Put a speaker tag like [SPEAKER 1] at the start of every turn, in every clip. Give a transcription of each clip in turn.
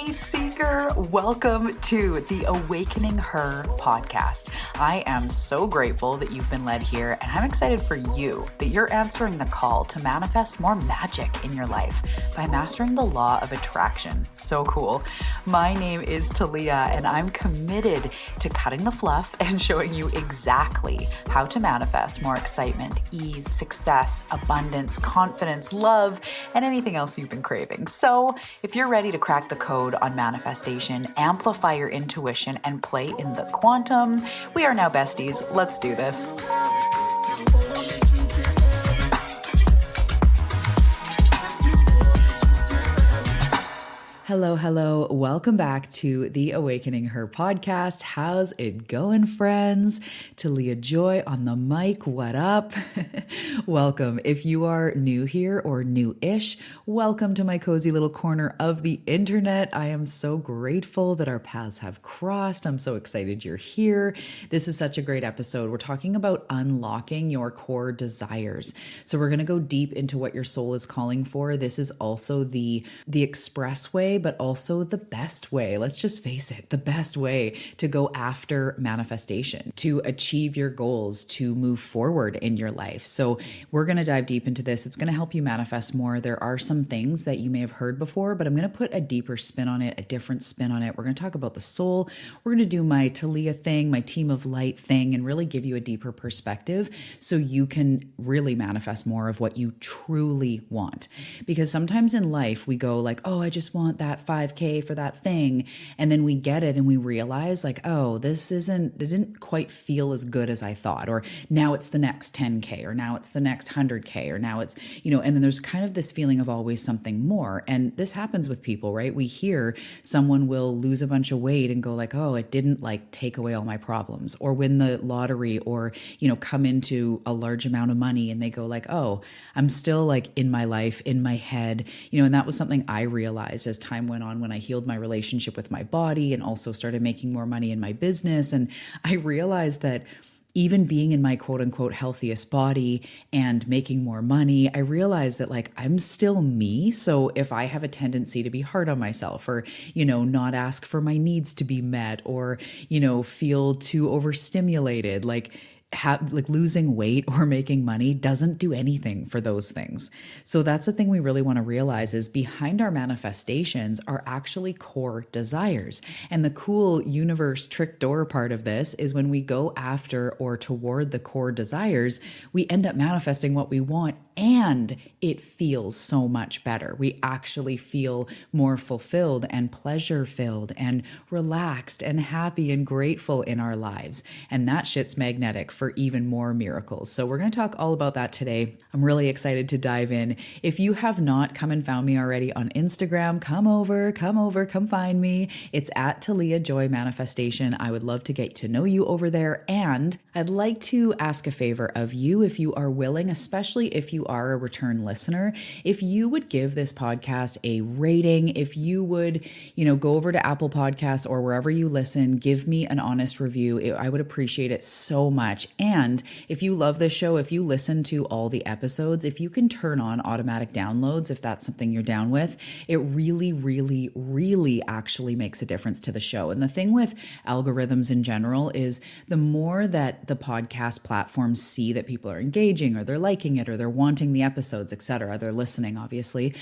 [SPEAKER 1] Hey Seeker, welcome to the Awakening Her podcast. I am so grateful that you've been led here, and I'm excited for you that you're answering the call to manifest more magic in your life by mastering the law of attraction. So cool. My name is Talia, and I'm committed to cutting the fluff and showing you exactly how to manifest more excitement, ease, success, abundance, confidence, love, and anything else you've been craving. So if you're ready to crack the code on manifestation, amplify your intuition, and play in the quantum, we are now besties. Let's do this. Hello. Welcome back to the Awakening Her podcast. How's it going, friends? Talia Joy on the mic. What up? Welcome. If you are new here or new-ish, welcome to my cozy little corner of the internet. I am so grateful that our paths have crossed. I'm so excited you're here. This is such a great episode. We're talking about unlocking your core desires. So we're going to go deep into what your soul is calling for. This is also the express way, but also the best way. Let's just face it, the best way to go after manifestation, to achieve your goals, to move forward in your life. So we're going to dive deep into this. It's going to help you manifest more. There are some things that you may have heard before, but I'm going to put a deeper spin on it, a different spin on it. We're going to talk about the soul. We're going to do my Talia thing, my team of light thing, and really give you a deeper perspective so you can really manifest more of what you truly want. Because sometimes in life we go like, oh, I just want that 5K for that thing. And then we get it and we realize like, oh, it didn't quite feel as good as I thought. Or now it's the next 10K, or now it's the next 100K, or now it's, and then there's kind of this feeling of always something more. And this happens with people, right? We hear someone will lose a bunch of weight and go like, oh, it didn't like take away all my problems, or win the lottery, or, come into a large amount of money and they go like, oh, I'm still like in my life, in my head, and that was something I realized as time went on when I healed my relationship with my body and also started making more money in my business. And I realized that even being in my quote unquote healthiest body and making more money, I realized that like I'm still me. So if I have a tendency to be hard on myself, or, not ask for my needs to be met, or, feel too overstimulated, like losing weight or making money doesn't do anything for those things. So that's the thing we really want to realize is behind our manifestations are actually core desires. And the cool universe trick door part of this is when we go after or toward the core desires, we end up manifesting what we want, and it feels so much better. We actually feel more fulfilled and pleasure-filled and relaxed and happy and grateful in our lives. And that shit's magnetic for even more miracles. So we're going to talk all about that today. I'm really excited to dive in. If you have not come and found me already on Instagram, come find me. It's at Talia Joy Manifestation. I would love to get to know you over there. And I'd like to ask a favor of you, if you are willing, especially if you are a return listener, if you would give this podcast a rating, if you would, go over to Apple Podcasts or wherever you listen, give me an honest review. I would appreciate it so much. And if you love this show, if you listen to all the episodes, if you can turn on automatic downloads, if that's something you're down with, it really, really, really actually makes a difference to the show. And the thing with algorithms in general is the more that the podcast platforms see that people are engaging, or they're liking it, or they're wanting the episodes, etc., they're listening, obviously,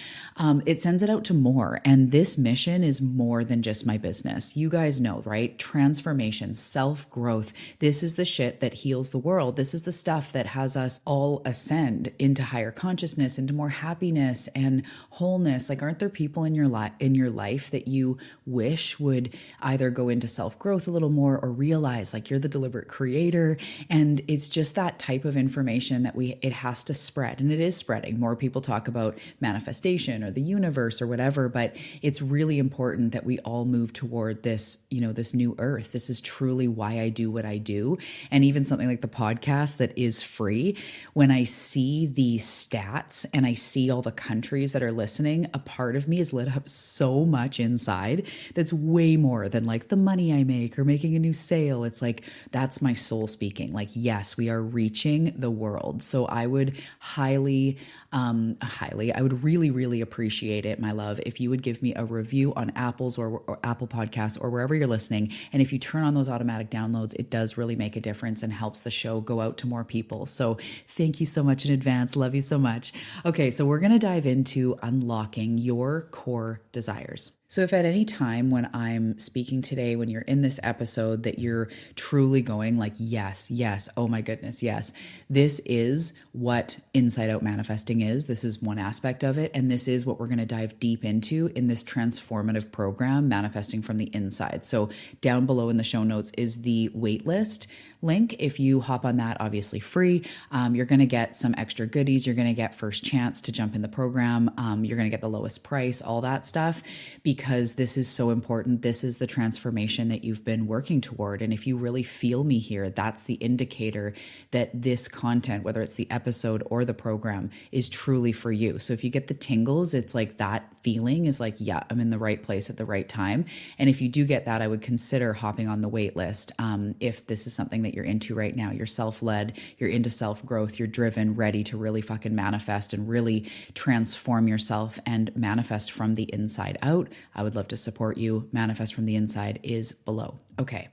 [SPEAKER 1] it sends it out to more. And this mission is more than just my business. You guys know, right? Transformation, self-growth. This is the shit that heals the world. This is the stuff that has us all ascend into higher consciousness, into more happiness and wholeness. Like, aren't there people in your life that you wish would either go into self-growth a little more, or realize like you're the deliberate creator? And it's just that type of information that it has to spread, and it is spreading. More people talk about manifestation or the universe or whatever, but it's really important that we all move toward this, this new earth. This is truly why I do what I do. And even something something like the podcast that is free, when I see the stats and I see all the countries that are listening, a part of me is lit up so much inside that's way more than like the money I make or making a new sale. It's like, that's my soul speaking. Like, yes, we are reaching the world. So I would I would really, really appreciate it, my love, if you would give me a review on or Apple Podcasts or wherever you're listening. And if you turn on those automatic downloads, it does really make a difference and helps the show go out to more people. So thank you so much in advance. Love you so much. Okay, so we're going to dive into unlocking your core desires. So if at any time when I'm speaking today, when you're in this episode, that you're truly going like, yes, yes, oh my goodness, yes, this is what inside out manifesting is. This is one aspect of it. And this is what we're going to dive deep into in this transformative program, Manifesting from the Inside. So down below in the show notes is the waitlist link. If you hop on that, obviously free, you're going to get some extra goodies. You're going to get first chance to jump in the program. You're going to get the lowest price, all that stuff, because this is so important. This is the transformation that you've been working toward. And if you really feel me here, that's the indicator that this content, whether it's the episode or the program, is truly for you. So if you get the tingles, it's like that feeling is like, yeah, I'm in the right place at the right time. And if you do get that, I would consider hopping on the wait list. If this is something that you're into right now, you're self-led, you're into self-growth, you're driven, ready to really fucking manifest and really transform yourself and manifest from the inside out, I would love to support you. Manifest from the Inside is below. Okay.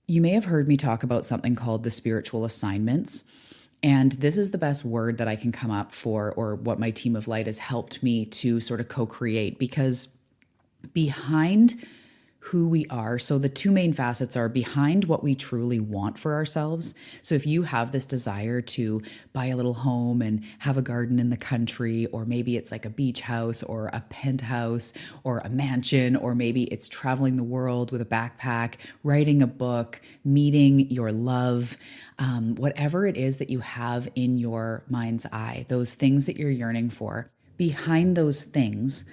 [SPEAKER 1] You may have heard me talk about something called the spiritual assignments. And this is the best word that I can come up for, or what my team of light has helped me to sort of co-create, because behind who we are. So the two main facets are behind what we truly want for ourselves. So if you have this desire to buy a little home and have a garden in the country, or maybe it's like a beach house or a penthouse or a mansion, or maybe it's traveling the world with a backpack, writing a book, meeting your love, whatever it is that you have in your mind's eye, those things that you're yearning for, behind those things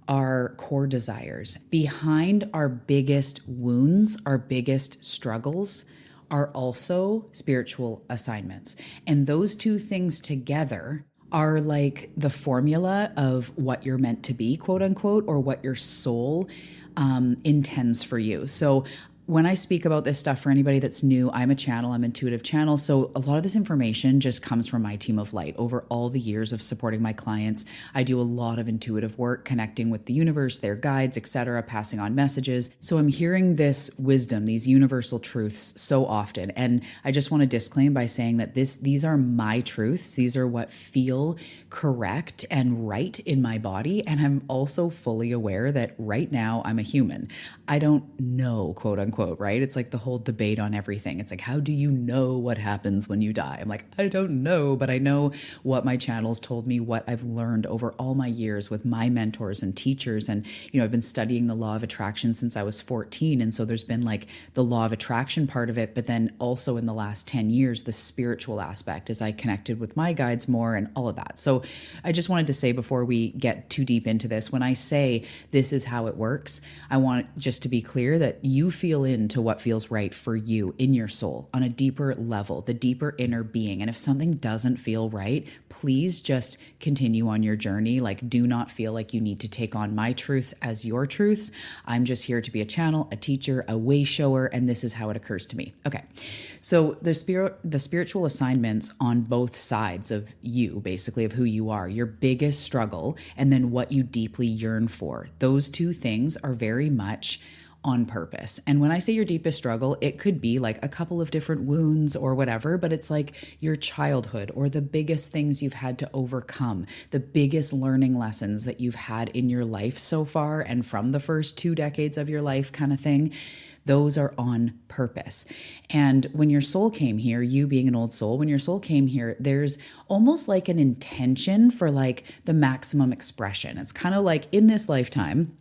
[SPEAKER 1] our core desires. Behind our biggest wounds, our biggest struggles, are also spiritual assignments. And those two things together are like the formula of what you're meant to be, quote unquote, or what your soul intends for you. So when I speak about this stuff, for anybody that's new, I'm a channel, I'm intuitive channel. So a lot of this information just comes from my team of light. Over all the years of supporting my clients, I do a lot of intuitive work, connecting with the universe, their guides, etc., passing on messages. So I'm hearing this wisdom, these universal truths so often. And I just want to disclaim by saying that these are my truths. These are what feel correct and right in my body. And I'm also fully aware that right now I'm a human. I don't know, quote unquote, right? It's like the whole debate on everything. It's like, how do you know what happens when you die? I'm like, I don't know, but I know what my channels told me, what I've learned over all my years with my mentors and teachers. And, I've been studying the law of attraction since I was 14. And so there's been like the law of attraction part of it, but then also in the last 10 years, the spiritual aspect as I connected with my guides more and all of that. So I just wanted to say before we get too deep into this, when I say this is how it works, I want just to be clear that you feel into what feels right for you in your soul on a deeper level, the deeper inner being. And if something doesn't feel right, please just continue on your journey. Like, do not feel like you need to take on my truths as your truths. I'm just here to be a channel, a teacher, a way shower, and this is how it occurs to me. Okay. So the spiritual assignments on both sides of you, basically of who you are, your biggest struggle, and then what you deeply yearn for. Those two things are very much on purpose. And when I say your deepest struggle, it could be like a couple of different wounds or whatever, but it's like your childhood or the biggest things you've had to overcome, the biggest learning lessons that you've had in your life so far and from the first 2 decades of your life kind of thing. Those are on purpose. And when your soul came here, you being an old soul, when your soul came here, there's almost like an intention for like the maximum expression. It's kind of like in this lifetime,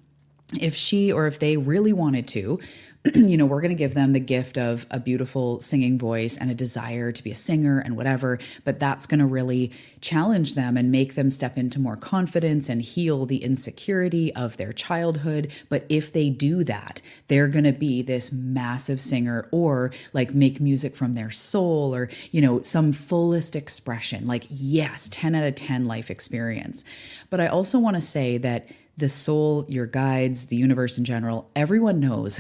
[SPEAKER 1] if she or if they really wanted to, we're going to give them the gift of a beautiful singing voice and a desire to be a singer and whatever, but that's going to really challenge them and make them step into more confidence and heal the insecurity of their childhood. But if they do that, they're going to be this massive singer, or like make music from their soul, or, some fullest expression. Like, yes, 10 out of 10 life experience. But I also want to say that the soul, your guides, the universe in general, everyone knows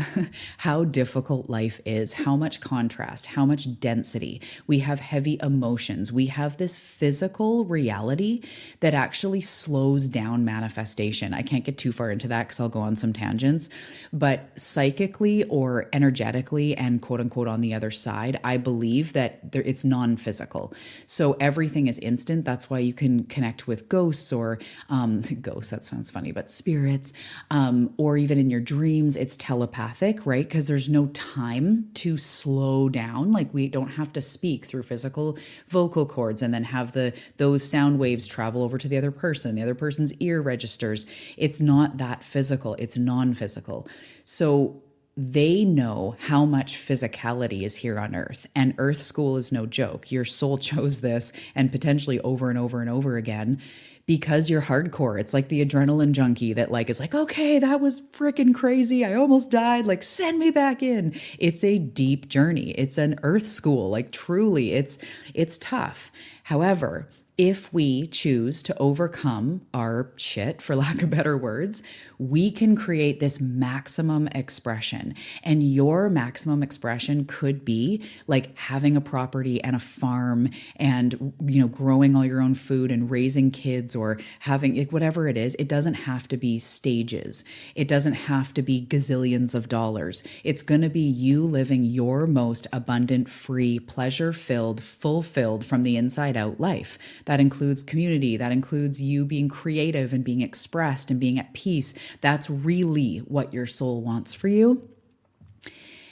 [SPEAKER 1] how difficult life is, how much contrast, how much density. We have heavy emotions. We have this physical reality that actually slows down manifestation. I can't get too far into that because I'll go on some tangents, but psychically or energetically and quote unquote on the other side, I believe that it's non-physical. So everything is instant. That's why you can connect with ghosts or ghosts, that sounds funny, but spirits, or even in your dreams, it's telepathic, right? Because there's no time to slow down. Like, we don't have to speak through physical vocal cords and then have those sound waves travel over to the other person's ear registers. It's not that physical, it's non-physical. So they know how much physicality is here on earth, and earth school is no joke. Your soul chose this, and potentially over and over and over again, because you're hardcore. It's like the adrenaline junkie that is like, okay, that was freaking crazy. I almost died. Like, send me back in. It's a deep journey. It's an earth school. Like, truly, it's tough. However, if we choose to overcome our shit, for lack of better words, we can create this maximum expression. And your maximum expression could be like having a property and a farm and, growing all your own food and raising kids, or having whatever it is. It doesn't have to be stages. It doesn't have to be gazillions of dollars. It's going to be you living your most abundant, free, pleasure-filled, fulfilled from the inside out life. That includes community. That includes you being creative and being expressed and being at peace. That's really what your soul wants for you.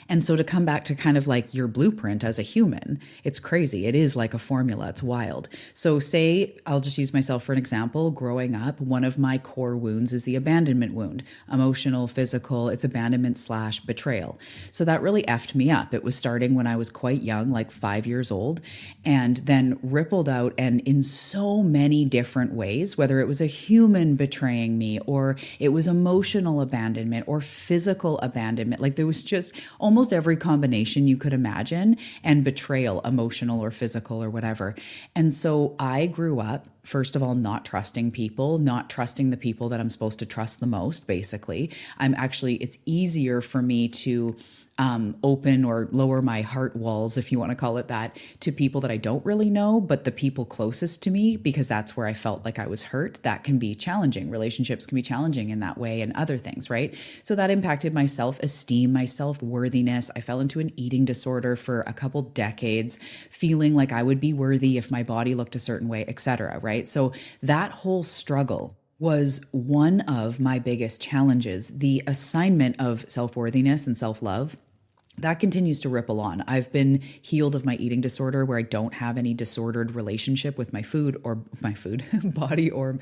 [SPEAKER 1] And so to come back to kind of like your blueprint as a human, it's crazy. It is like a formula. It's wild. So say, I'll just use myself for an example. Growing up, one of my core wounds is the abandonment wound, emotional, physical. It's abandonment/betrayal. So that really effed me up. It was starting when I was quite young, like 5 years old, and then rippled out and in so many different ways, whether it was a human betraying me, or it was emotional abandonment or physical abandonment. Like, there was just almost every combination you could imagine, and betrayal, emotional or physical or whatever. And so I grew up, first of all, not trusting people, not trusting the people that I'm supposed to trust the most, basically. It's easier for me to open or lower my heart walls, if you want to call it that, to people that I don't really know, but the people closest to me, because that's where I felt like I was hurt. That can be challenging. Relationships can be challenging in that way, and other things, right? So that impacted my self-esteem, my self-worthiness. I fell into an eating disorder for a couple decades, feeling like I would be worthy if my body looked a certain way, etc., right? So that whole struggle was one of my biggest challenges. The assignment of self-worthiness and self-love, that continues to ripple on. I've been healed of my eating disorder, where I don't have any disordered relationship with my food, body, or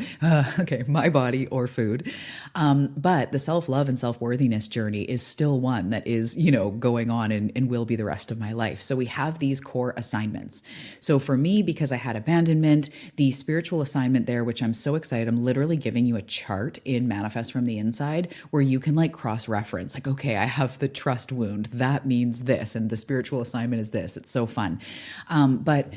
[SPEAKER 1] my body or food. But the self-love and self-worthiness journey is still one that is, going on and will be the rest of my life. So we have these core assignments. So for me, because I had abandonment, the spiritual assignment there, which I'm so excited, I'm literally giving you a chart in Manifest from the Inside where you can cross-reference, okay, I have the trust wound. That means this, and the spiritual assignment is this. It's so fun. But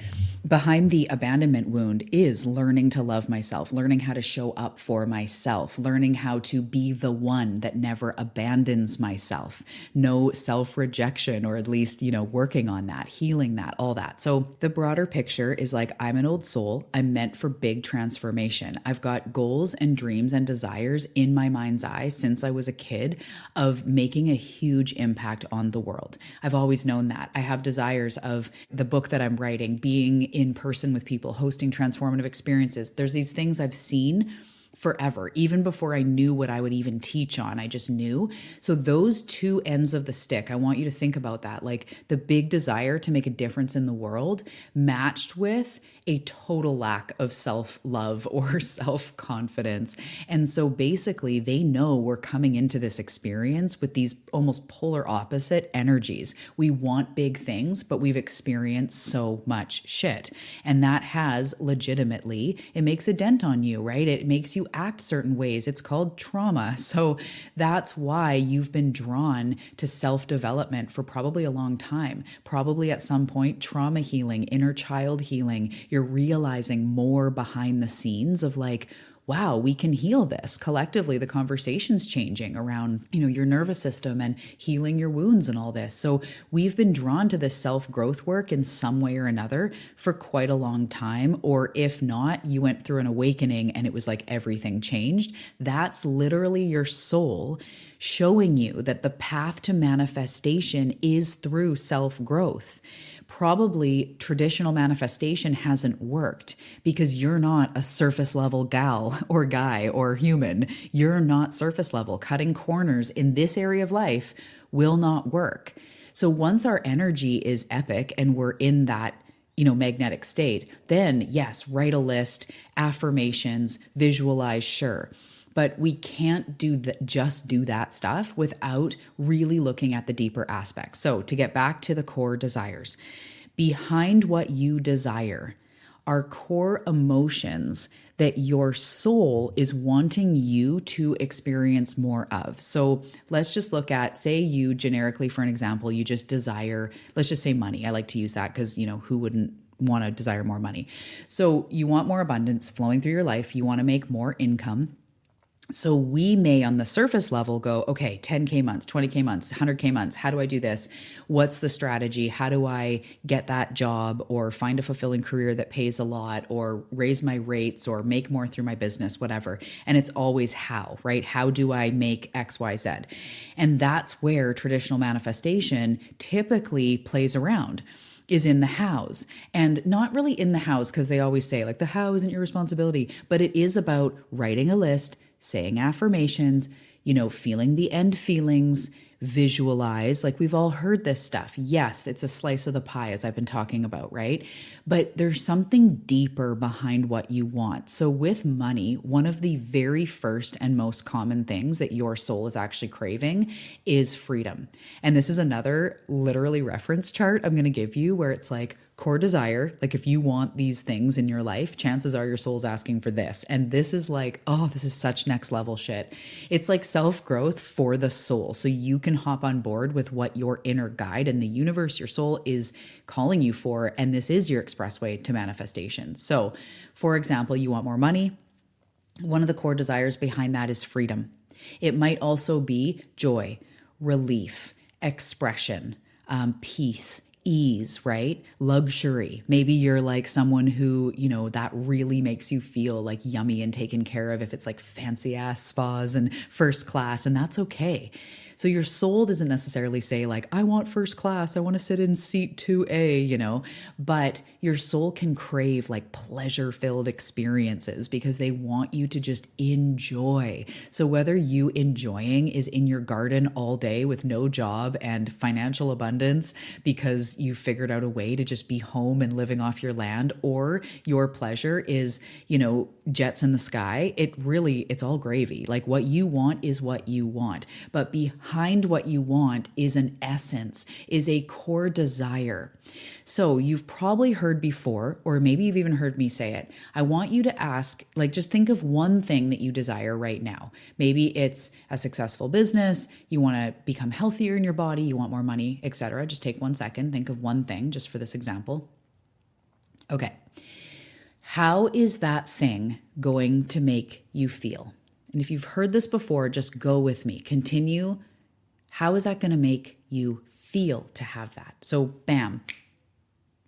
[SPEAKER 1] behind the abandonment wound is learning to love myself, learning how to show up for myself, learning how to be the one that never abandons myself. No self-rejection, or at least, working on that, healing that, all that. So the broader picture is I'm an old soul. I'm meant for big transformation. I've got goals and dreams and desires in my mind's eye since I was a kid of making a huge impact on the world. I've always known that. I have desires of the book that I'm writing, being in person with people, hosting transformative experiences. There's these things I've seen forever, even before I knew what I would even teach on. I just knew. So those two ends of the stick, I want you to think about that. Like the big desire to make a difference in the world matched with a total lack of self-love or self-confidence. And so basically they know we're coming into this experience with these almost polar opposite energies. We want big things, but we've experienced so much shit. And that has legitimately, it makes a dent on you, right? It makes you act certain ways. It's called trauma. So that's why you've been drawn to self-development for probably a long time. Probably at some point, trauma healing, inner child healing. You're realizing more behind the scenes of like, wow, we can heal this. Collectively, the conversation's changing around, your nervous system and healing your wounds and all this. So we've been drawn to this self-growth work in some way or another for quite a long time. Or if not, you went through an awakening and it was like everything changed. That's literally your soul showing you that the path to manifestation is through self-growth. Probably traditional manifestation hasn't worked because you're not a surface level gal or guy or human. You're not surface level. Cutting corners in this area of life will not work. So once our energy is epic and we're in that magnetic state, then yes, write a list, affirmations, visualize, sure. But we can't just do that stuff without really looking at the deeper aspects. So to get back to the core desires, behind what you desire are core emotions that your soul is wanting you to experience more of. So let's just look at, say you generically, for an example, you just desire, let's just say money. I like to use that because, who wouldn't want to desire more money? So you want more abundance flowing through your life. You want to make more income. So we may on the surface level go, okay, 10K months, 20K months, 100K months. How do I do this? What's the strategy? How do I get that job or find a fulfilling career that pays a lot or raise my rates or make more through my business, whatever. And it's always how, right? How do I make X, Y, Z? And that's where traditional manifestation typically plays around. Is in the hows, and not really in the hows because they always say like the how isn't your responsibility, but it is about writing a list, saying affirmations, feeling the end feelings, visualize, like we've all heard this stuff. Yes, it's a slice of the pie as I've been talking about, right? But there's something deeper behind what you want. So with money, one of the very first and most common things that your soul is actually craving is freedom. And this is another literally reference chart I'm going to give you where it's like, core desire, like if you want these things in your life, chances are your soul's asking for this. And this is like, oh, this is such next level shit. It's like self-growth for the soul. So you can hop on board with what your inner guide and the universe, your soul is calling you for. And this is your expressway to manifestation. So for example, you want more money. One of the core desires behind that is freedom. It might also be joy, relief, expression, peace, ease, right? Luxury. Maybe you're like someone who, that really makes you feel like yummy and taken care of if it's like fancy ass spas and first class, and that's okay. So your soul doesn't necessarily say like, I want first class, I want to sit in seat 2A, but your soul can crave like pleasure-filled experiences because they want you to just enjoy. So whether you enjoying is in your garden all day with no job and financial abundance because you figured out a way to just be home and living off your land, or your pleasure is, jets in the sky, it's all gravy. Like what you want is what you want. But behind what you want is an essence, is a core desire. So you've probably heard before, or maybe you've even heard me say it. I want you to ask, just think of one thing that you desire right now. Maybe it's a successful business, you want to become healthier in your body, you want more money, etc. Just take 1 second, think of one thing just for this example. Okay. How is that thing going to make you feel? And if you've heard this before, just go with me. Continue. How is that going to make you feel to have that? So bam,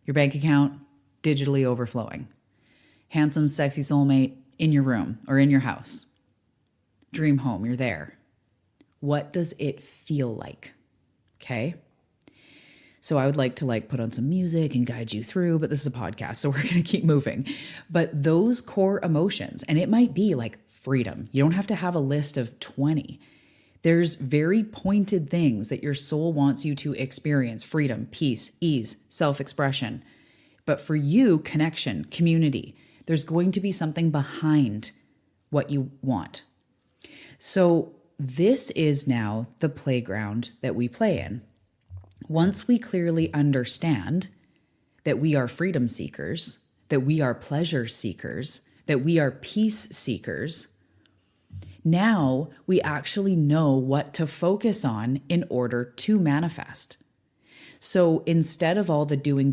[SPEAKER 1] your bank account digitally overflowing. Handsome, sexy soulmate in your room or in your house. Dream home, you're there. What does it feel like? Okay. So I would like to put on some music and guide you through, but this is a podcast, so we're going to keep moving. But those core emotions, and it might be like freedom. You don't have to have a list of 20. There's very pointed things that your soul wants you to experience: freedom, peace, ease, self-expression. But for you, connection, community, there's going to be something behind what you want. So this is now the playground that we play in. Once we clearly understand that we are freedom seekers, that we are pleasure seekers, that we are peace seekers, now we actually know what to focus on in order to manifest. So instead of all the doing,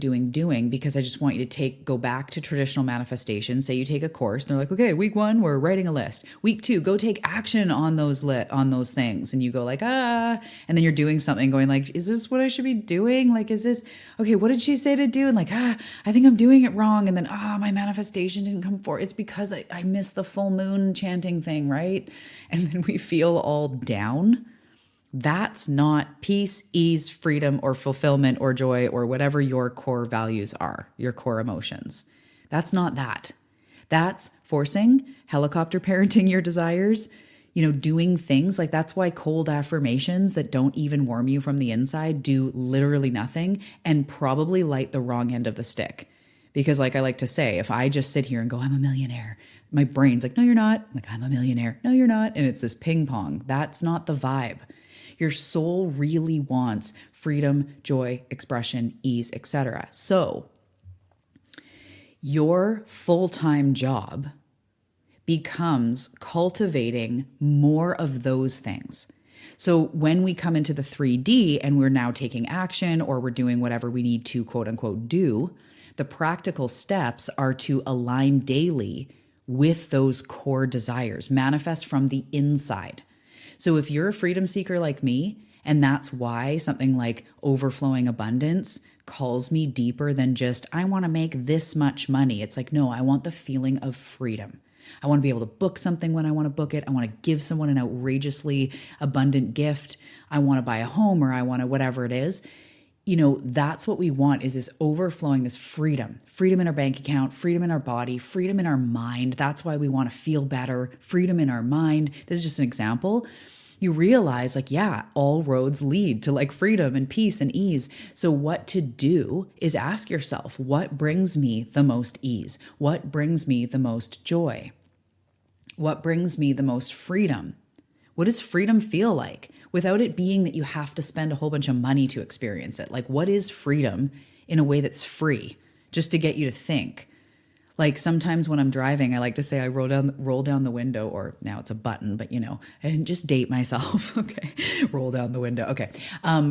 [SPEAKER 1] because I just want you to go back to traditional manifestation. Say you take a course and they're like, okay, week 1, we're writing a list. Week 2, go take action on those things. And you go like, and then you're doing something going like, is this what I should be doing? Like, is this, okay, what did she say to do? And like, I think I'm doing it wrong. And then, my manifestation didn't come forward. It's because I missed the full moon chanting thing, right? And then we feel all down. That's not peace, ease, freedom, or fulfillment, or joy, or whatever your core values are, your core emotions. That's not that. That's forcing, helicopter parenting your desires, doing things like that's why cold affirmations that don't even warm you from the inside do literally nothing and probably light the wrong end of the stick. Because like I like to say, if I just sit here and go, I'm a millionaire, my brain's like, no, you're not. I'm like, I'm a millionaire. No, you're not. And it's this ping pong. That's not the vibe. Your soul really wants freedom, joy, expression, ease, etc. So your full-time job becomes cultivating more of those things. So when we come into the 3D and we're now taking action or we're doing whatever we need to quote unquote do, the practical steps are to align daily with those core desires, manifest from the inside. So if you're a freedom seeker like me, and that's why something like overflowing abundance calls me deeper than just, I want to make this much money. It's like, no, I want the feeling of freedom. I want to be able to book something when I want to book it. I want to give someone an outrageously abundant gift. I want to buy a home, or I want to whatever it is. That's what we want, is this overflowing, this freedom in our bank account, freedom in our body, freedom in our mind. That's why we want to feel better, freedom in our mind. This is just an example. You realize all roads lead to like freedom and peace and ease. So what to do is ask yourself, what brings me the most ease? What brings me the most joy? What brings me the most freedom? What does freedom feel like without it being that you have to spend a whole bunch of money to experience it? Like, what is freedom in a way that's free, just to get you to think? Like sometimes when I'm driving, I like to say I roll down the window, or now it's a button, but I didn't just date myself. Okay. Roll down the window. Okay.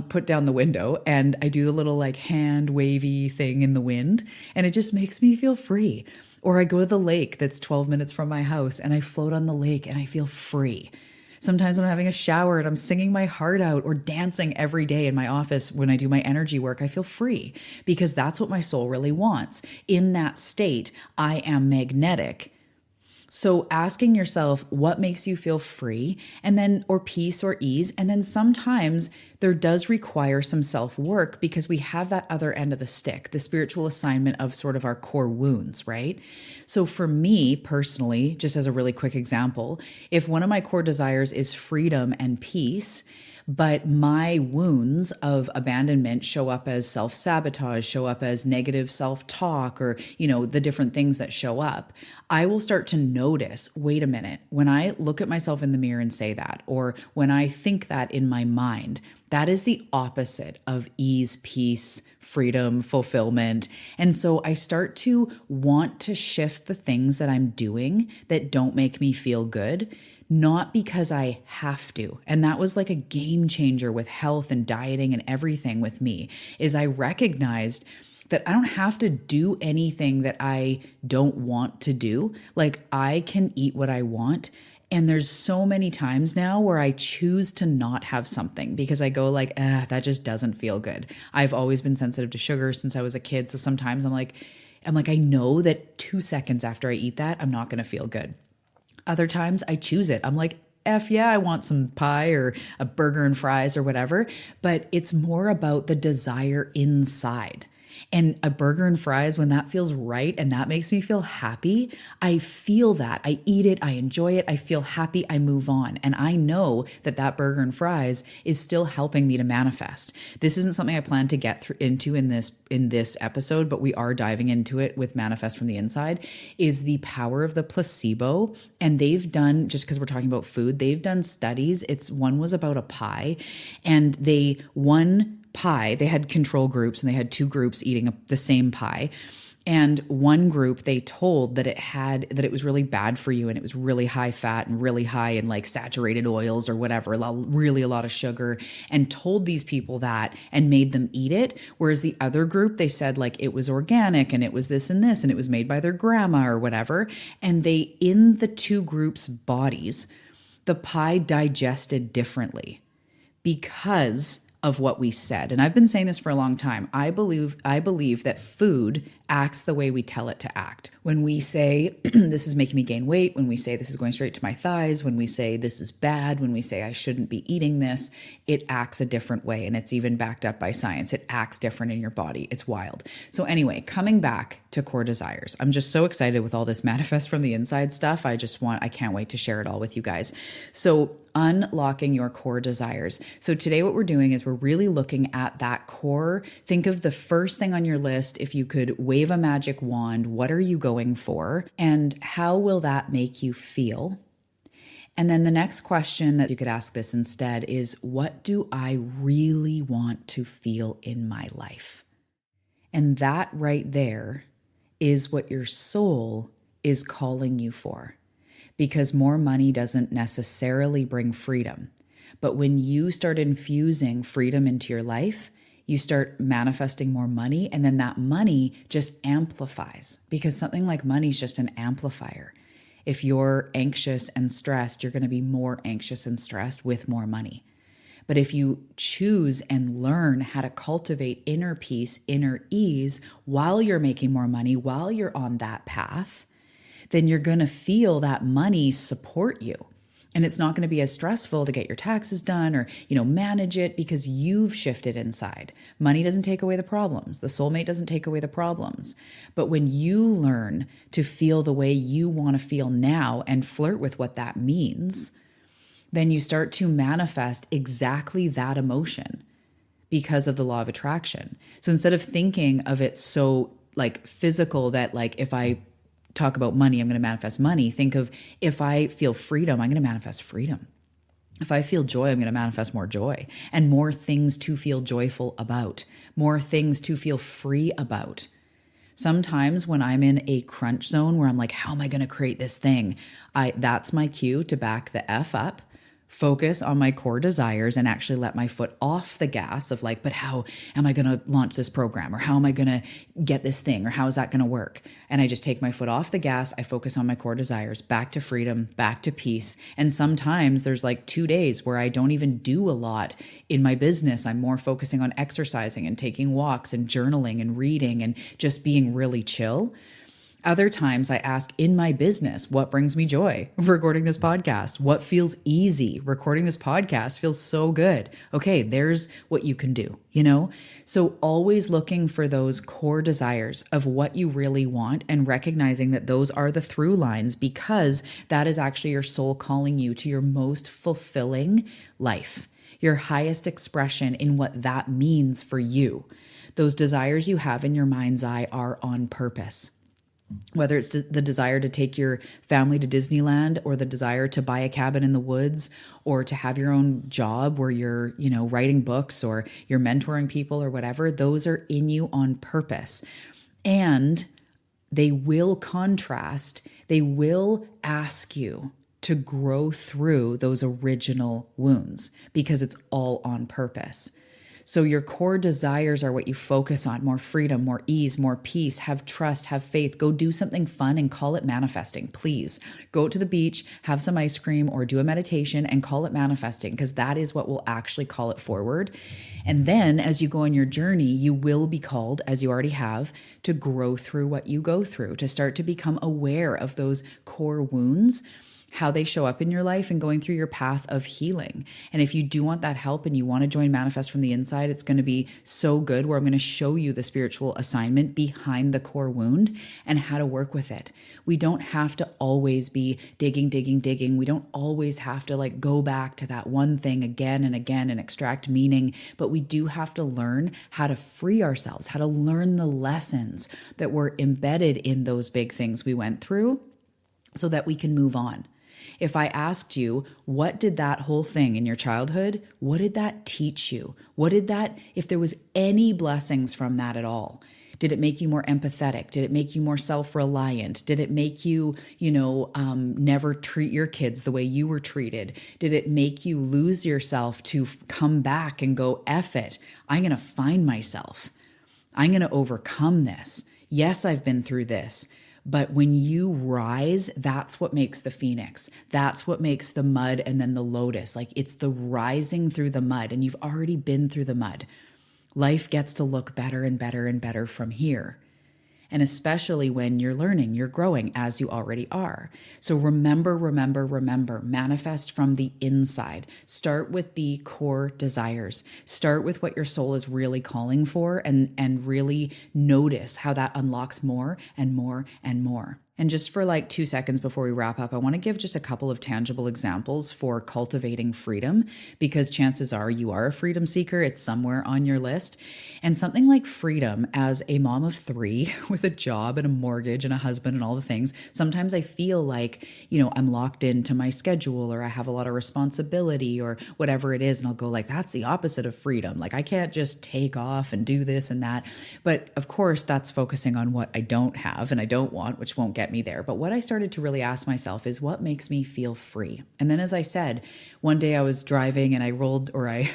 [SPEAKER 1] Put down the window and I do the little like hand wavy thing in the wind, and it just makes me feel free. Or I go to the lake that's 12 minutes from my house and I float on the lake and I feel free. Sometimes when I'm having a shower and I'm singing my heart out, or dancing every day in my office when I do my energy work, I feel free, because that's what my soul really wants. In that state, I am magnetic. So asking yourself what makes you feel free, and then, or peace or ease. And then sometimes there does require some self-work, because we have that other end of the stick, the spiritual assignment of sort of our core wounds, right? So for me personally, just as a really quick example, if one of my core desires is freedom and peace, but my wounds of abandonment show up as self-sabotage, show up as negative self-talk, or, the different things that show up, I will start to notice, wait a minute, when I look at myself in the mirror and say that, or when I think that in my mind, that is the opposite of ease, peace, freedom, fulfillment. And so I start to want to shift the things that I'm doing that don't make me feel good, not because I have to. And that was like a game changer with health and dieting and everything with me, is I recognized that I don't have to do anything that I don't want to do. Like, I can eat what I want. And there's so many times now where I choose to not have something because I go like, that just doesn't feel good. I've always been sensitive to sugar since I was a kid. So sometimes I'm like, I know that 2 seconds after I eat that, I'm not going to feel good. Other times I choose it. I'm like, I want some pie or a burger and fries or whatever. But it's more about the desire inside. And a burger and fries, when that feels right and that makes me feel happy, I feel that. I eat it, I enjoy it, I feel happy, I move on. And I know that that burger and fries is still helping me to manifest. This isn't something I plan to get into in this episode, but we are diving into it with Manifest from the Inside, is the power of the placebo. And they've done, just because we're talking about food, they've done studies. One was about a pie, and one pie, they had control groups, and they had two groups eating the same pie. And one group, they told that it was really bad for you, and it was really high fat and really high in like saturated oils or whatever, really a lot of sugar, and told these people that and made them eat it. Whereas the other group, they said like it was organic and it was this and this and it was made by their grandma or whatever. And in the two groups' bodies, the pie digested differently because of what we said. And I've been saying this for a long time. I believe that food acts the way we tell it to act. When we say, this is making me gain weight, when we say this is going straight to my thighs, when we say this is bad, when we say I shouldn't be eating this, it acts a different way. And it's even backed up by science. It acts different in your body. It's wild. So anyway, coming back to core desires. I'm just so excited with all this Manifest from the Inside stuff. I can't wait to share it all with you guys. So unlocking your core desires. So today what we're doing is we're really looking at that core. Think of the first thing on your list. If you could wave a magic wand, what are you going for? And how will that make you feel? And then the next question that you could ask this instead is, what do I really want to feel in my life? And that right there is what your soul is calling you for. Because more money doesn't necessarily bring freedom. But when you start infusing freedom into your life, you start manifesting more money, and then that money just amplifies, because something like money is just an amplifier. If you're anxious and stressed, you're going to be more anxious and stressed with more money. But if you choose and learn how to cultivate inner peace, inner ease while you're making more money, while you're on that path, then you're going to feel that money support you. And it's not going to be as stressful to get your taxes done or, manage it, because you've shifted inside. Money doesn't take away the problems. The soulmate doesn't take away the problems. But when you learn to feel the way you want to feel now and flirt with what that means, then you start to manifest exactly that emotion because of the law of attraction. So instead of thinking of it so like physical, that like if I talk about money, I'm going to manifest money. Think of, if I feel freedom, I'm going to manifest freedom. If I feel joy, I'm going to manifest more joy and more things to feel joyful about, more things to feel free about. Sometimes when I'm in a crunch zone where I'm like, how am I going to create this thing? That's my cue to back the F up, focus on my core desires, and actually let my foot off the gas of like, but how am I going to launch this program? Or how am I going to get this thing? Or how is that going to work? And I just take my foot off the gas. I focus on my core desires, back to freedom, back to peace. And sometimes there's like 2 days where I don't even do a lot in my business. I'm more focusing on exercising and taking walks and journaling and reading and just being really chill. Other times I ask in my business, what brings me joy? Recording this podcast. What feels easy? Recording this podcast feels so good. Okay, there's what you can do, So always looking for those core desires of what you really want and recognizing that those are the through lines, because that is actually your soul calling you to your most fulfilling life, your highest expression in what that means for you. Those desires you have in your mind's eye are on purpose. Whether it's the desire to take your family to Disneyland, or the desire to buy a cabin in the woods, or to have your own job where you're, writing books or you're mentoring people or whatever, those are in you on purpose. And they will contrast, they will ask you to grow through those original wounds, because it's all on purpose. So your core desires are what you focus on: more freedom, more ease, more peace, have trust, have faith. Go do something fun and call it manifesting, please. Go to the beach, have some ice cream, or do a meditation and call it manifesting, because that is what will actually call it forward. And then as you go on your journey, you will be called, as you already have, to grow through what you go through, to start to become aware of those core wounds, how they show up in your life and going through your path of healing. And if you do want that help and you want to join Manifest from the Inside, it's going to be so good where I'm going to show you the spiritual assignment behind the core wound and how to work with it. We don't have to always be digging. We don't always have to like go back to that one thing again and again and extract meaning, but we do have to learn how to free ourselves, how to learn the lessons that were embedded in those big things we went through so that we can move on. If I asked you, what did that whole thing in your childhood, what did that teach you? If there was any blessings from that at all, did it make you more empathetic? Did it make you more self-reliant? Did it make you, never treat your kids the way you were treated? Did it make you lose yourself to come back and go, F it, I'm going to find myself. I'm going to overcome this. Yes, I've been through this. But when you rise, that's what makes the phoenix. That's what makes the mud and then the lotus. Like it's the rising through the mud, and you've already been through the mud. Life gets to look better and better and better from here. And especially when you're learning, you're growing as you already are. So remember, manifest from the inside. Start with the core desires. Start with what your soul is really calling for and really notice how that unlocks more and more and more. And just for like 2 seconds before we wrap up, I want to give just a couple of tangible examples for cultivating freedom, because chances are you are a freedom seeker. It's somewhere on your list. And something like freedom as a mom of 3 with a job and a mortgage and a husband and all the things, sometimes I feel like, I'm locked into my schedule or I have a lot of responsibility or whatever it is. And I'll go like, that's the opposite of freedom. Like I can't just take off and do this and that. But of course, that's focusing on what I don't have and I don't want, which won't get me there. But what I started to really ask myself is what makes me feel free? And then, as I said, one day I was driving and I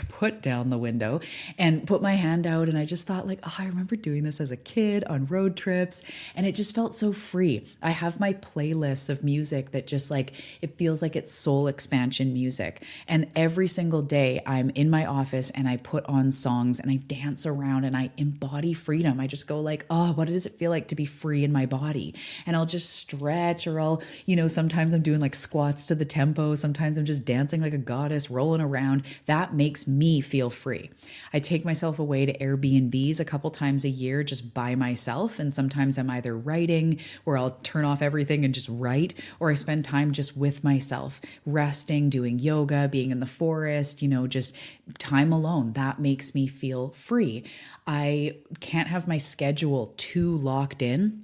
[SPEAKER 1] put down the window and put my hand out, and I just thought like, I remember doing this as a kid on road trips, and it just felt so free. I have my playlists of music that just like, it feels like it's soul expansion music. And every single day I'm in my office and I put on songs and I dance around and I embody freedom. I just go like, what does it feel like to be free in my body? And I'll just stretch, or I'll, sometimes I'm doing like squats to the tempo. Sometimes I'm just dancing like a goddess, rolling around. That makes me feel free. I take myself away to Airbnbs a couple times a year just by myself. And sometimes I'm either writing, where I'll turn off everything and just write, or I spend time just with myself, resting, doing yoga, being in the forest, just time alone. That makes me feel free. I can't have my schedule too locked in.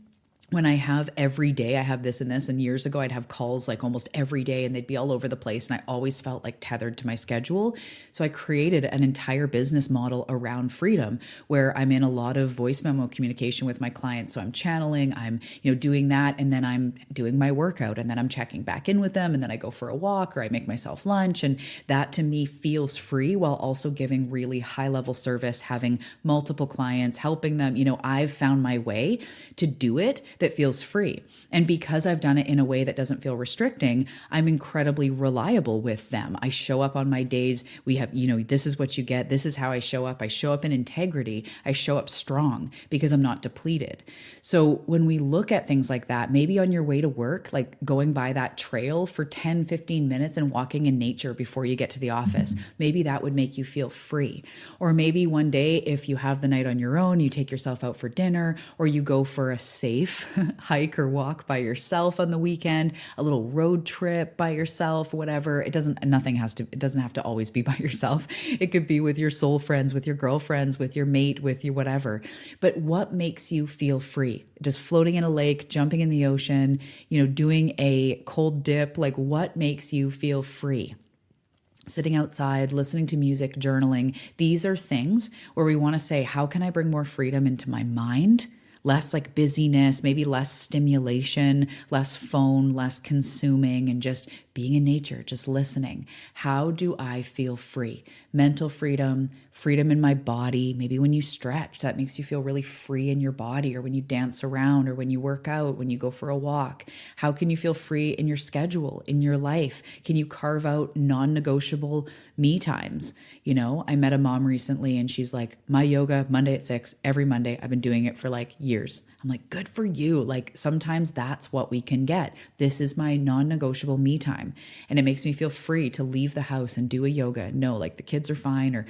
[SPEAKER 1] When I have every day, I have this and this, and years ago I'd have calls like almost every day and they'd be all over the place, and I always felt like tethered to my schedule. So I created an entire business model around freedom where I'm in a lot of voice memo communication with my clients. So I'm channeling, I'm, doing that, and then I'm doing my workout, and then I'm checking back in with them, and then I go for a walk or I make myself lunch. And that to me feels free while also giving really high level service, having multiple clients, helping them. I've found my way to do it that feels free. And because I've done it in a way that doesn't feel restricting, I'm incredibly reliable with them. I show up on my days. We have, this is what you get. This is how I show up. I show up in integrity. I show up strong because I'm not depleted. So when we look at things like that, maybe on your way to work, like going by that trail for 10, 15 minutes and walking in nature before you get to the office, maybe that would make you feel free. Or maybe one day, if you have the night on your own, you take yourself out for dinner, or you go for a safe hike or walk by yourself on the weekend, a little road trip by yourself, whatever. It doesn't have to always be by yourself. It could be with your soul friends, with your girlfriends, with your mate, with your whatever. But what makes you feel free? Just floating in a lake, jumping in the ocean, doing a cold dip, like what makes you feel free? Sitting outside, listening to music, journaling. These are things where we want to say, how can I bring more freedom into my mind? Less like busyness, maybe less stimulation, less phone, less consuming, and just being in nature, just listening. How do I feel free? Mental freedom, freedom in my body. Maybe when you stretch, that makes you feel really free in your body, or when you dance around, or when you work out, when you go for a walk. How can you feel free in your schedule, in your life? Can you carve out non-negotiable me times? I met a mom recently and she's like, my yoga Monday at 6, every Monday. I've been doing it for like years. I'm like, good for you. Like sometimes that's what we can get. This is my non-negotiable me time. time. And it makes me feel free to leave the house and do a yoga. No, like the kids are fine, or,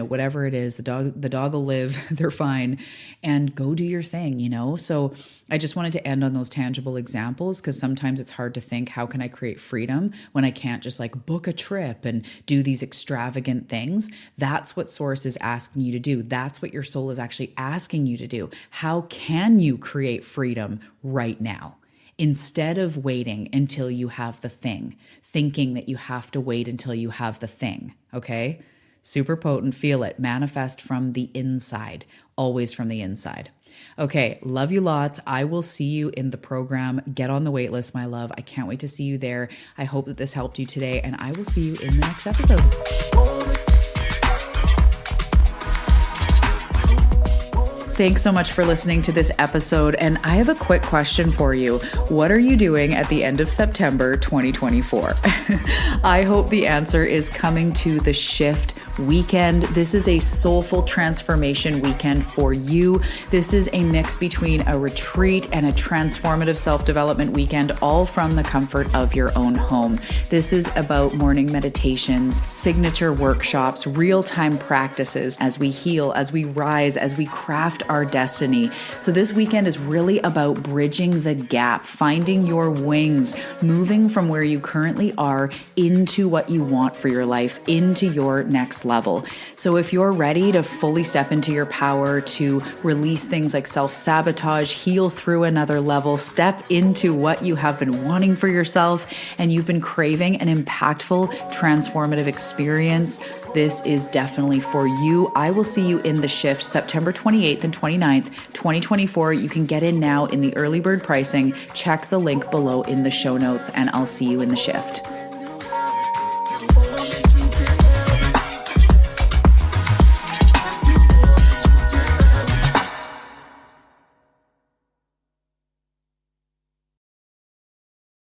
[SPEAKER 1] whatever it is, the dog will live, they're fine, and go do your thing, So I just wanted to end on those tangible examples, because sometimes it's hard to think, how can I create freedom when I can't just like book a trip and do these extravagant things? That's what Source is asking you to do. That's what your soul is actually asking you to do. How can you create freedom right now? Instead of waiting until you have the thing, thinking that you have to wait until you have the thing, okay? Super potent, feel it, manifest from the inside, always from the inside. Okay, love you lots. I will see you in the program. Get on the wait list, my love. I can't wait to see you there. I hope that this helped you today, and I will see you in the next episode. Thanks so much for listening to this episode. And I have a quick question for you. What are you doing at the end of September 2024? I hope the answer is coming to the Shift weekend. This is a soulful transformation weekend for you. This is a mix between a retreat and a transformative self-development weekend, all from the comfort of your own home. This is about morning meditations, signature workshops, real-time practices as we heal, as we rise, as we craft our destiny. So this weekend is really about bridging the gap, finding your wings, moving from where you currently are into what you want for your life, into your next level. So if you're ready to fully step into your power, to release things like self-sabotage, heal through another level, step into what you have been wanting for yourself, and you've been craving an impactful, transformative experience, this is definitely for you. I will see you in the Shift September 28th and 29th, 2024. You can get in now in the early bird pricing. Check the link below in the show notes, and I'll see you in the Shift.